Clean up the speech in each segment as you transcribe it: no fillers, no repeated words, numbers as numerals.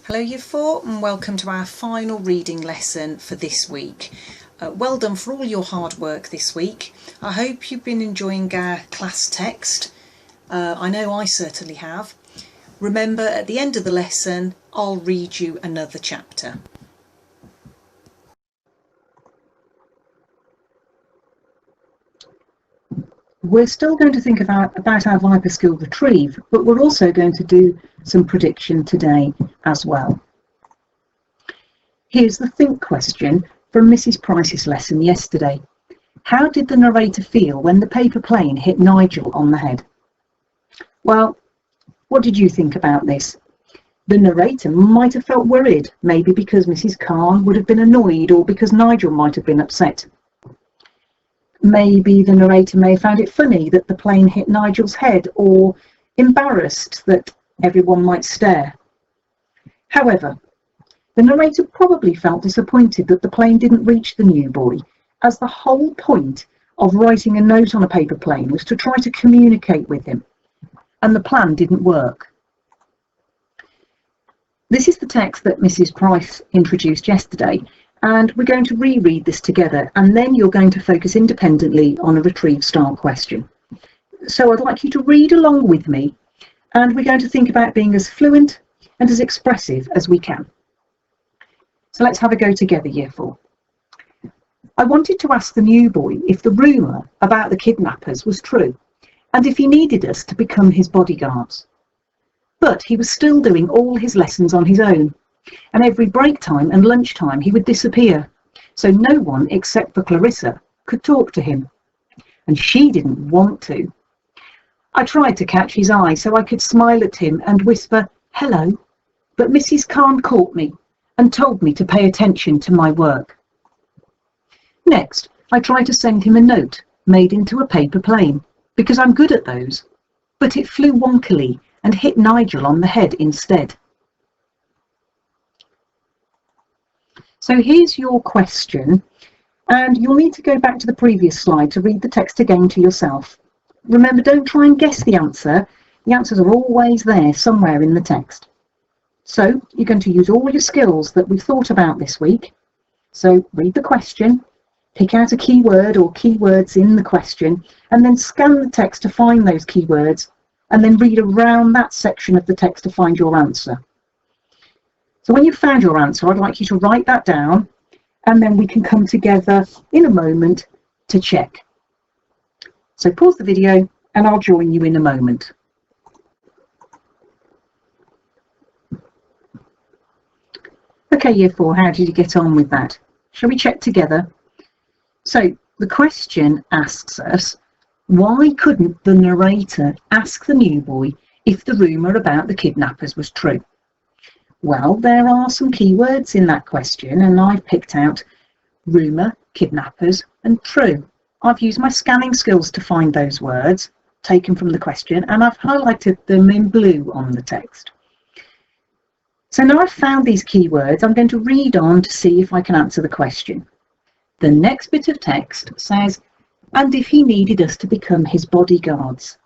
Hello Year 4 and welcome to our final reading lesson for this week. Well done for all your hard work this week. I hope you've been enjoying our class text. I know I certainly have. Remember, at the end of the lesson I'll read you another chapter. We're still going to think about our Viper skill retrieve, but we're also going to do some prediction today as well. Here's the think question from Mrs. Price's lesson yesterday. How did the narrator feel when the paper plane hit Nigel on the head? Well, what did you think about this? The narrator might have felt worried, maybe because Mrs. Khan would have been annoyed or because Nigel might have been upset. Maybe the narrator may have found it funny that the plane hit Nigel's head, or embarrassed that everyone might stare. However, the narrator probably felt disappointed that the plane didn't reach the new boy, as the whole point of writing a note on a paper plane was to try to communicate with him, and the plan didn't work. This is the text that Mrs. Price introduced yesterday, and we're going to reread this together, and then you're going to focus independently on a retrieve style question. So I'd like you to read along with me, and we're going to think about being as fluent and as expressive as we can. So let's have a go together, Year 4. I wanted to ask the new boy if the rumour about the kidnappers was true, and if he needed us to become his bodyguards. But he was still doing all his lessons on his own, and every break time and lunchtime he would disappear, so no one except for Clarissa could talk to him, and she didn't want to. I tried to catch his eye so I could smile at him and whisper hello, but Mrs. Khan caught me and told me to pay attention to my work. Next, I tried to send him a note made into a paper plane, because I'm good at those, but it flew wonkily and hit Nigel on the head instead. So here's your question, and you'll need to go back to the previous slide to read the text again to yourself. Remember, don't try and guess the answer. The answers are always there somewhere in the text. So you're going to use all your skills that we've thought about this week. So read the question, pick out a keyword or keywords in the question, and then scan the text to find those keywords, and then read around that section of the text to find your answer. So when you've found your answer, I'd like you to write that down, and then we can come together in a moment to check. So pause the video and I'll join you in a moment. Okay, Year 4, how did you get on with that? Shall we check together? So the question asks us, why couldn't the narrator ask the new boy if the rumour about the kidnappers was true? Well, there are some keywords in that question, and I've picked out rumour, kidnappers and true. I've used my scanning skills to find those words taken from the question, and I've highlighted them in blue on the text. So now I've found these keywords, I'm going to read on to see if I can answer the question. The next bit of text says, and if he needed us to become his bodyguards.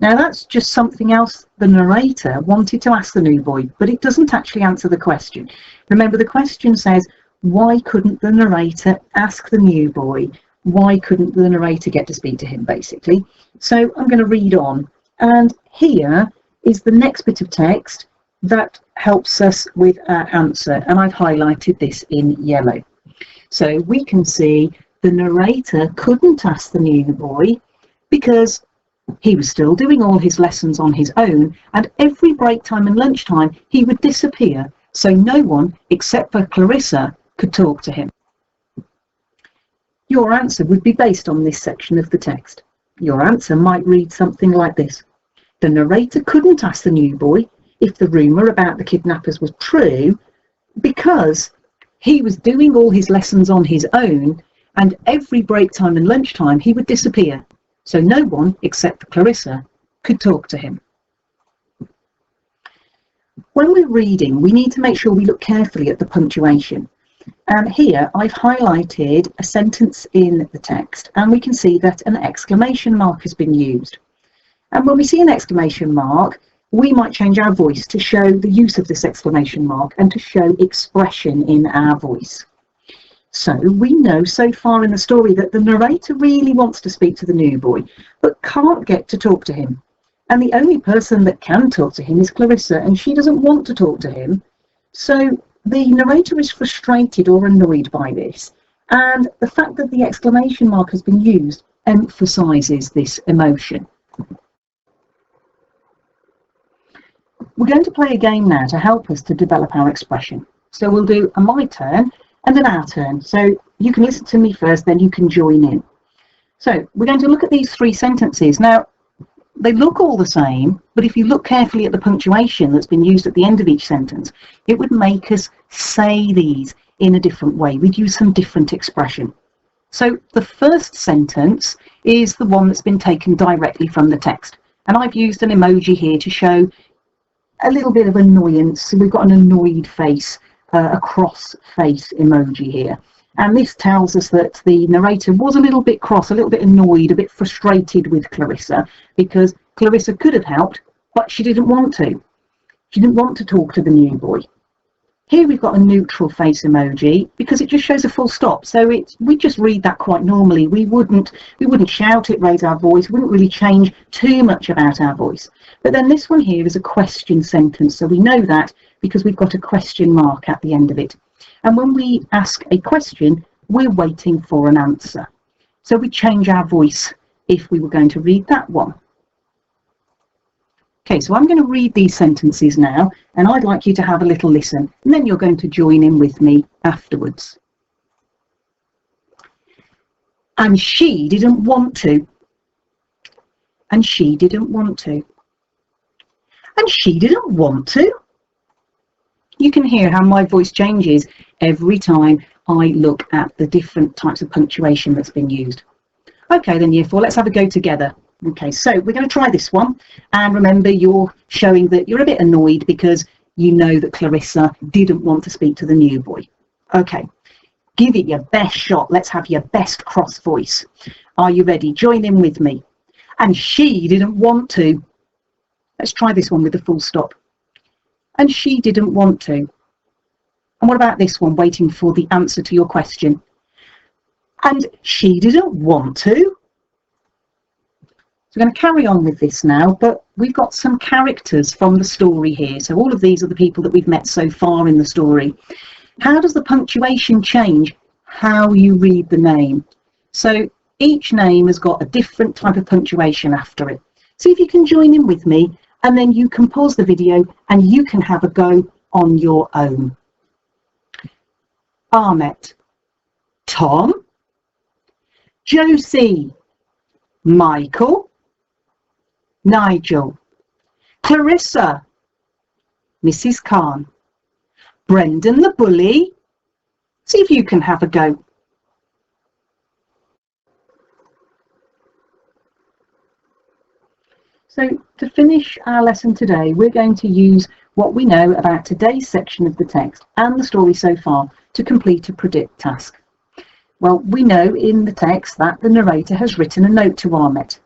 Now that's just something else the narrator wanted to ask the new boy, but it doesn't actually answer the question. Remember, the question says, why couldn't the narrator ask the new boy? Why couldn't the narrator get to speak to him, basically? So I'm going to read on. And here is the next bit of text that helps us with our answer. And I've highlighted this in yellow. So we can see the narrator couldn't ask the new boy because he was still doing all his lessons on his own, and every break time and lunchtime he would disappear, so no one except for Clarissa could talk to him. Your answer would be based on this section of the text. Your answer might read something like this. The narrator couldn't ask the new boy if the rumour about the kidnappers was true because he was doing all his lessons on his own, and every break time and lunchtime he would disappear, so no one except for Clarissa could talk to him. When we're reading, we need to make sure we look carefully at the punctuation. And here I've highlighted a sentence in the text, and we can see that an exclamation mark has been used. And when we see an exclamation mark, we might change our voice to show the use of this exclamation mark and to show expression in our voice. So we know so far in the story that the narrator really wants to speak to the new boy, but can't get to talk to him. And the only person that can talk to him is Clarissa, and she doesn't want to talk to him. So the narrator is frustrated or annoyed by this. And the fact that the exclamation mark has been used emphasises this emotion. We're going to play a game now to help us to develop our expression. So we'll do a my turn and then our turn. So you can listen to me first, then you can join in. So we're going to look at these three sentences. Now, they look all the same, but if you look carefully at the punctuation that's been used at the end of each sentence, it would make us say these in a different way. We'd use some different expression. So the first sentence is the one that's been taken directly from the text. And I've used an emoji here to show a little bit of annoyance. So we've got an annoyed face, a cross face emoji here. And this tells us that the narrator was a little bit cross, a little bit annoyed, a bit frustrated with Clarissa, because Clarissa could have helped, but she didn't want to. She didn't want to talk to the new boy. Here we've got a neutral face emoji because it just shows a full stop. So we just read that quite normally. We wouldn't shout it, raise our voice, wouldn't really change too much about our voice. But then this one here is a question sentence. So we know that because we've got a question mark at the end of it. And when we ask a question, we're waiting for an answer. So we change our voice if we were going to read that one. Okay, so I'm going to read these sentences now, and I'd like you to have a little listen, and then you're going to join in with me afterwards. And she didn't want to. And she didn't want to. And she didn't want to. You can hear how my voice changes every time I look at the different types of punctuation that's been used. Okay, then year 4, let's have a go together. Okay, so we're going to try this one. And remember, you're showing that you're a bit annoyed because you know that Clarissa didn't want to speak to the new boy. Okay, give it your best shot. Let's have your best cross voice. Are you ready? Join in with me. And she didn't want to. Let's try this one with the full stop. And she didn't want to. And what about this one, waiting for the answer to your question? And she didn't want to. So we're going to carry on with this now, but we've got some characters from the story here. So all of these are the people that we've met so far in the story. How does the punctuation change how you read the name? So each name has got a different type of punctuation after it. See if you can join in with me, and then you can pause the video and you can have a go on your own. Ahmet, Tom, Josie, Michael, Nigel, Clarissa, Mrs. Khan, Brendan the bully. See if you can have a go. So to finish our lesson today, we're going to use what we know about today's section of the text and the story so far to complete a predict task. Well, we know in the text that the narrator has written a note to Ahmet,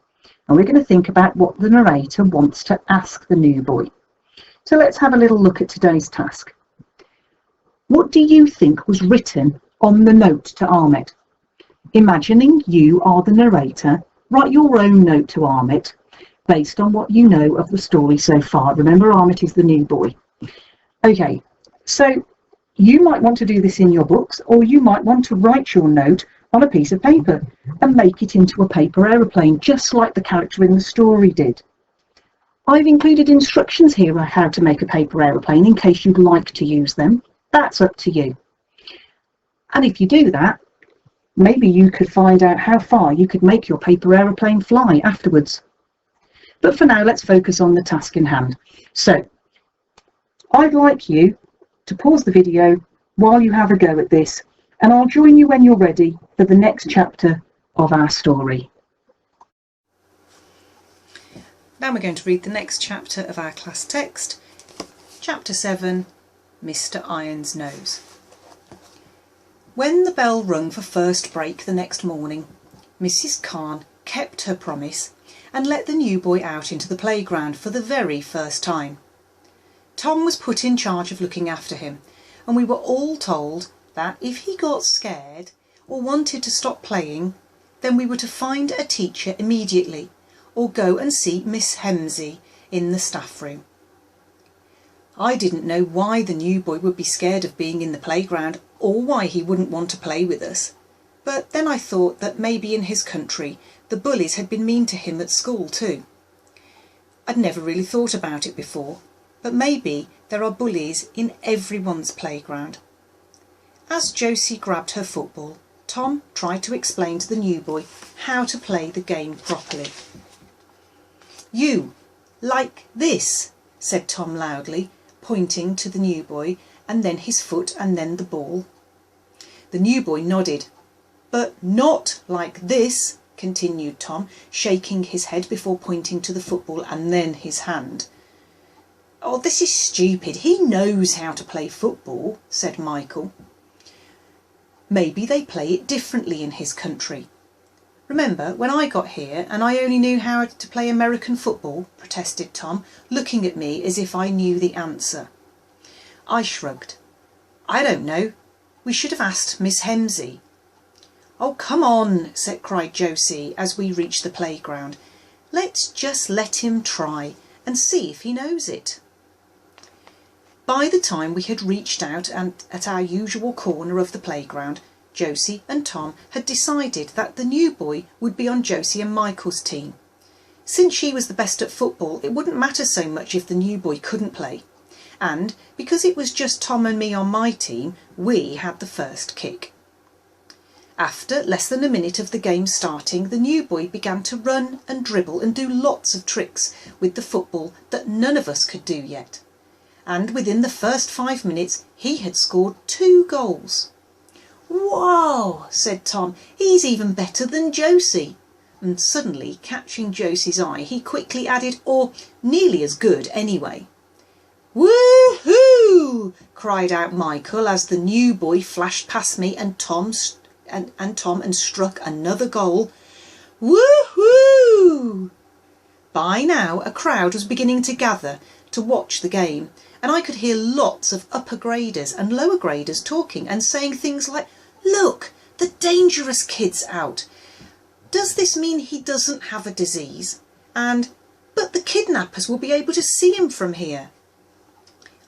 and we're going to think about what the narrator wants to ask the new boy. So let's have a little look at today's task. What do you think was written on the note to Ahmet? Imagining you are the narrator, write your own note to Ahmet based on what you know of the story so far. Remember, Ahmet is the new boy. Okay, so you might want to do this in your books, or you might want to write your note on a piece of paper and make it into a paper aeroplane, just like the character in the story did. I've included instructions here on how to make a paper aeroplane in case you'd like to use them. That's up to you. And if you do that, maybe you could find out how far you could make your paper aeroplane fly afterwards. But for now, let's focus on the task in hand. So I'd like you to pause the video while you have a go at this, and I'll join you when you're ready for the next chapter of our story. Now we're going to read the next chapter of our class text, Chapter 7, Mr. Iron's Nose. When the bell rung for first break the next morning, Mrs. Khan kept her promise and let the new boy out into the playground for the very first time. Tom was put in charge of looking after him, and we were all told that if he got scared or wanted to stop playing, then we were to find a teacher immediately or go and see Miss Hemsey in the staff room. I didn't know why the new boy would be scared of being in the playground or why he wouldn't want to play with us, but then I thought that maybe in his country the bullies had been mean to him at school too. I'd never really thought about it before, but maybe there are bullies in everyone's playground. As Josie grabbed her football, Tom tried to explain to the new boy how to play the game properly. "You, like this," said Tom loudly, pointing to the new boy, and then his foot and then the ball. The new boy nodded. "But not like this," continued Tom, shaking his head before pointing to the football and then his hand. "Oh, this is stupid. He knows how to play football," said Michael. "Maybe they play it differently in his country. Remember when I got here and I only knew how to play American football?" protested Tom, looking at me as if I knew the answer. I shrugged. "I don't know. We should have asked Miss Hemsey." "Oh, come on," cried Josie as we reached the playground. "Let's just let him try and see if he knows it." By the time we had reached out and at our usual corner of the playground, Josie and Tom had decided that the new boy would be on Josie and Michael's team. Since she was the best at football, it wouldn't matter so much if the new boy couldn't play. And because it was just Tom and me on my team, we had the first kick. After less than a minute of the game starting, the new boy began to run and dribble and do lots of tricks with the football that none of us could do yet. And within the first 5 minutes, he had scored 2 goals. "Whoa," said Tom, "he's even better than Josie." And suddenly, catching Josie's eye, he quickly added, "Or nearly as good anyway." "Woohoo!" cried out Michael as the new boy flashed past me and Tom struck another goal. "Woohoo!" By now a crowd was beginning to gather to watch the game, and I could hear lots of upper graders and lower graders talking and saying things like, "Look, the dangerous kid's out. Does this mean he doesn't have a disease?" And, "But the kidnappers will be able to see him from here."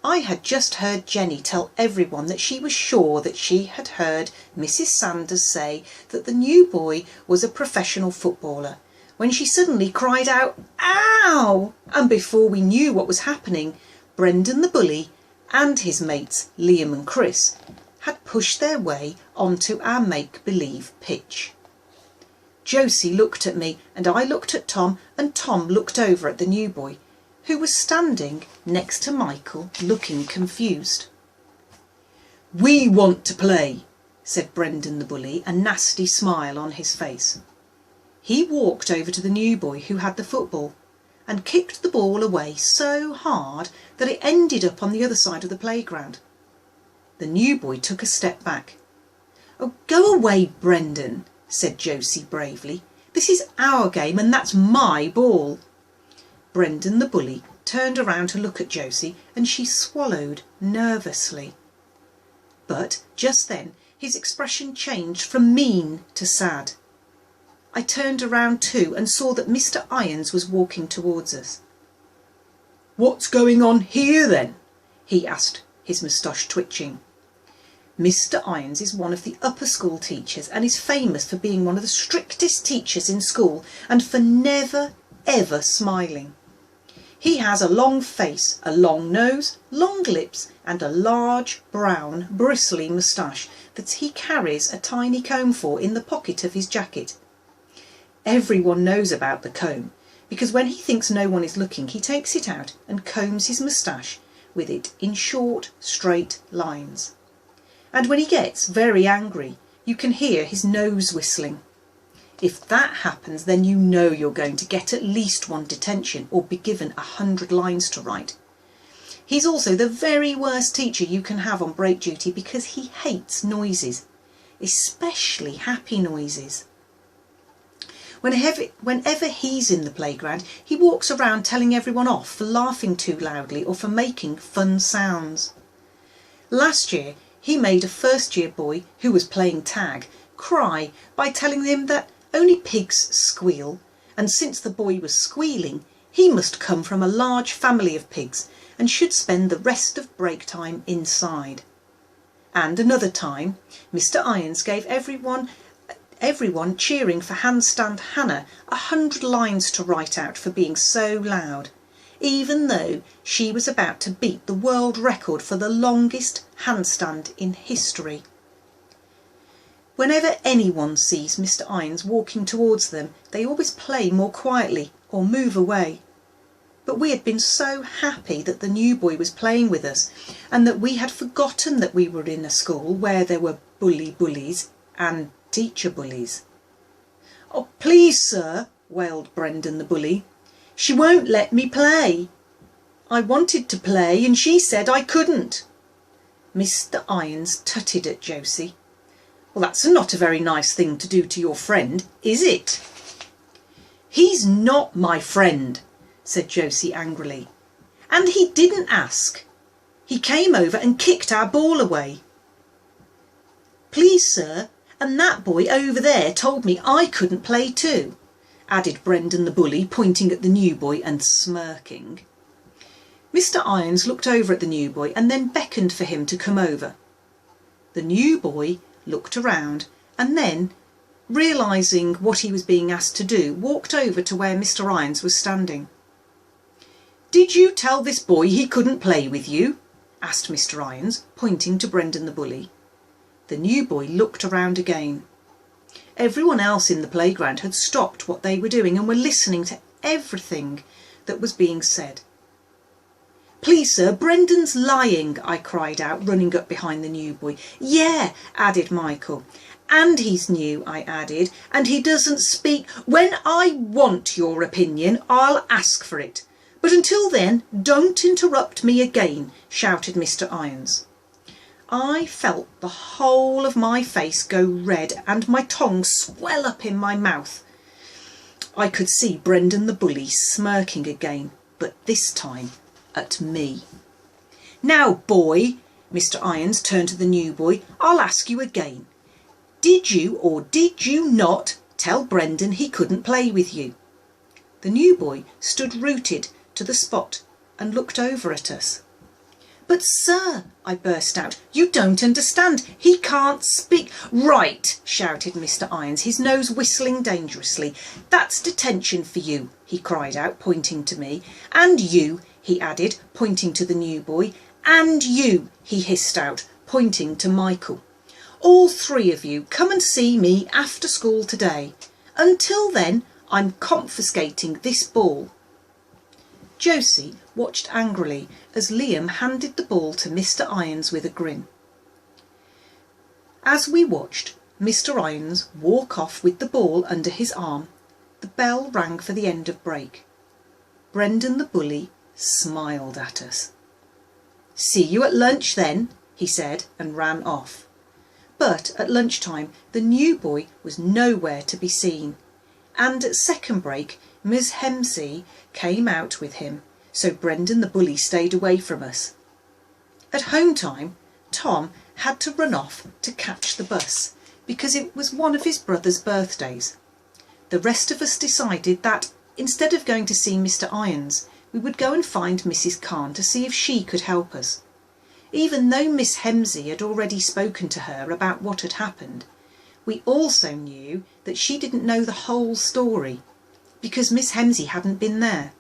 I had just heard Jenny tell everyone that she was sure that she had heard Mrs. Sanders say that the new boy was a professional footballer, when she suddenly cried out, "Ow!" And before we knew what was happening, Brendan the bully and his mates Liam and Chris had pushed their way onto our make-believe pitch. Josie looked at me and I looked at Tom, and Tom looked over at the new boy, who was standing next to Michael looking confused. "We want to play," said Brendan the bully, a nasty smile on his face. He walked over to the new boy who had the football and kicked the ball away so hard that it ended up on the other side of the playground. The new boy took a step back. "Oh, go away, Brendan," said Josie bravely. "This is our game and that's my ball." Brendan the bully turned around to look at Josie and she swallowed nervously. But just then his expression changed from mean to sad. I turned around too and saw that Mr. Irons was walking towards us. "What's going on here then?" he asked, his moustache twitching. Mr. Irons is one of the upper school teachers and is famous for being one of the strictest teachers in school and for never ever smiling. He has a long face, a long nose, long lips and a large brown bristly moustache that he carries a tiny comb for in the pocket of his jacket. Everyone knows about the comb because when he thinks no one is looking, he takes it out and combs his moustache with it in short straight lines. And when he gets very angry, you can hear his nose whistling. If that happens, then you know you're going to get at least 1 detention or be given 100 lines to write. He's also the very worst teacher you can have on break duty because he hates noises, especially happy noises. Whenever he's in the playground, he walks around telling everyone off for laughing too loudly or for making fun sounds. Last year, he made a first-year boy who was playing tag cry by telling him that only pigs squeal, and since the boy was squealing, he must come from a large family of pigs and should spend the rest of break time inside. And another time, Mr. Irons gave everyone cheering for Handstand Hannah 100 lines to write out for being so loud, even though she was about to beat the world record for the longest handstand in history. Whenever anyone sees Mr. Irons walking towards them, they always play more quietly or move away. But we had been so happy that the new boy was playing with us, and that we had forgotten that we were in a school where there were bullies and teacher bullies. "Oh, please, sir," wailed Brendan the bully. "She won't let me play. I wanted to play and she said I couldn't." Mr. Irons tutted at Josie. "Well, that's not a very nice thing to do to your friend, is it?" "He's not my friend," said Josie angrily. "And he didn't ask. He came over and kicked our ball away." "Please, sir, and that boy over there told me I couldn't play too," added Brendan the bully, pointing at the new boy and smirking. Mr. Irons looked over at the new boy and then beckoned for him to come over. The new boy looked around and then, realising what he was being asked to do, walked over to where Mr. Irons was standing. "Did you tell this boy he couldn't play with you?" asked Mr. Irons, pointing to Brendan the bully. The new boy looked around again. Everyone else in the playground had stopped what they were doing and were listening to everything that was being said. "Please, sir, Brendan's lying," I cried out, running up behind the new boy. "Yeah," added Michael. "And he's new," I added, "and he doesn't speak—" "When I want your opinion, I'll ask for it. But until then, don't interrupt me again," shouted Mr. Irons. I felt the whole of my face go red and my tongue swell up in my mouth. I could see Brendan the bully smirking again, but this time at me. "Now, boy," Mr. Irons turned to the new boy, "I'll ask you again. Did you or did you not tell Brendan he couldn't play with you?" The new boy stood rooted to the spot and looked over at us. "But sir," I burst out, "you don't understand. He can't speak." "Right," shouted Mr. Irons, his nose whistling dangerously. "That's detention for you," he cried out, pointing to me. "And you," he added, pointing to the new boy. "And you," he hissed out, pointing to Michael. "All three of you come and see me after school today. Until then, I'm confiscating this ball." Josie watched angrily as Liam handed the ball to Mr. Irons with a grin. As we watched Mr. Irons walk off with the ball under his arm, the bell rang for the end of break. Brendan the bully smiled at us. "See you at lunch then," he said, and ran off. But at lunchtime the new boy was nowhere to be seen, and at second break Ms. Hemsey came out with him, so Brendan the bully stayed away from us. At home time, Tom had to run off to catch the bus because it was one of his brother's birthdays. The rest of us decided that instead of going to see Mr. Irons, we would go and find Mrs. Khan to see if she could help us. Even though Miss Hemsey had already spoken to her about what had happened, we also knew that she didn't know the whole story because Miss Hemsey hadn't been there.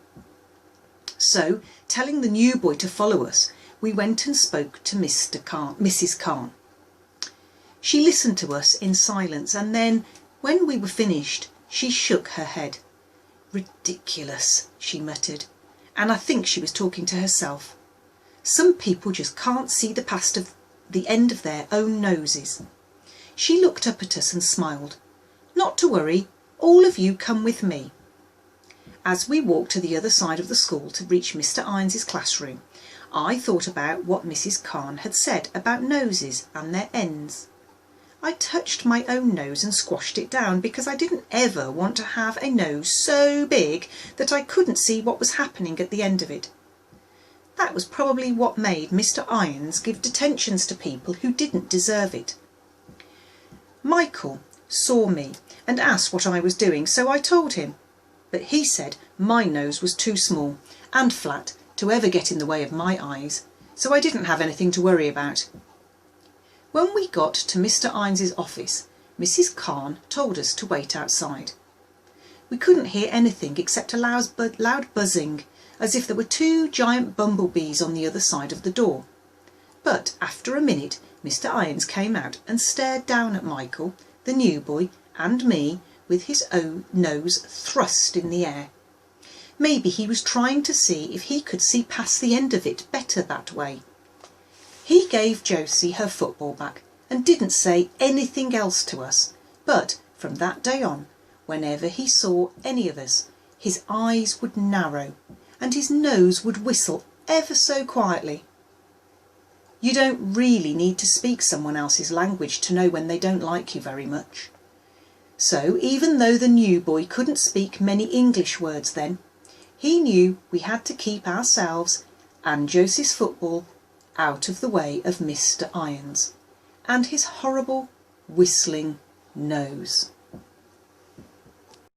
So, telling the new boy to follow us, we went and spoke to Mrs. Khan. She listened to us in silence, and then, when we were finished, she shook her head. "Ridiculous," she muttered, and I think she was talking to herself. "Some people just can't see the past of the end of their own noses." She looked up at us and smiled. "Not to worry, all of you come with me." As we walked to the other side of the school to reach Mr. Irons's classroom, I thought about what Mrs. Khan had said about noses and their ends. I touched my own nose and squashed it down because I didn't ever want to have a nose so big that I couldn't see what was happening at the end of it. That was probably what made Mr. Irons give detentions to people who didn't deserve it. Michael saw me and asked what I was doing, so I told him, but he said my nose was too small and flat to ever get in the way of my eyes, so I didn't have anything to worry about. When we got to Mr. Irons's office, Mrs. Khan told us to wait outside. We couldn't hear anything except a loud buzzing, as if there were two giant bumblebees on the other side of the door. But after a minute, Mr. Irons came out and stared down at Michael, the new boy, and me, with his own nose thrust in the air. Maybe he was trying to see if he could see past the end of it better that way. He gave Josie her football back and didn't say anything else to us, but from that day on, whenever he saw any of us, his eyes would narrow and his nose would whistle ever so quietly. You don't really need to speak someone else's language to know when they don't like you very much. So even though the new boy couldn't speak many English words then, he knew we had to keep ourselves and Josie's football out of the way of Mr. Irons and his horrible whistling nose.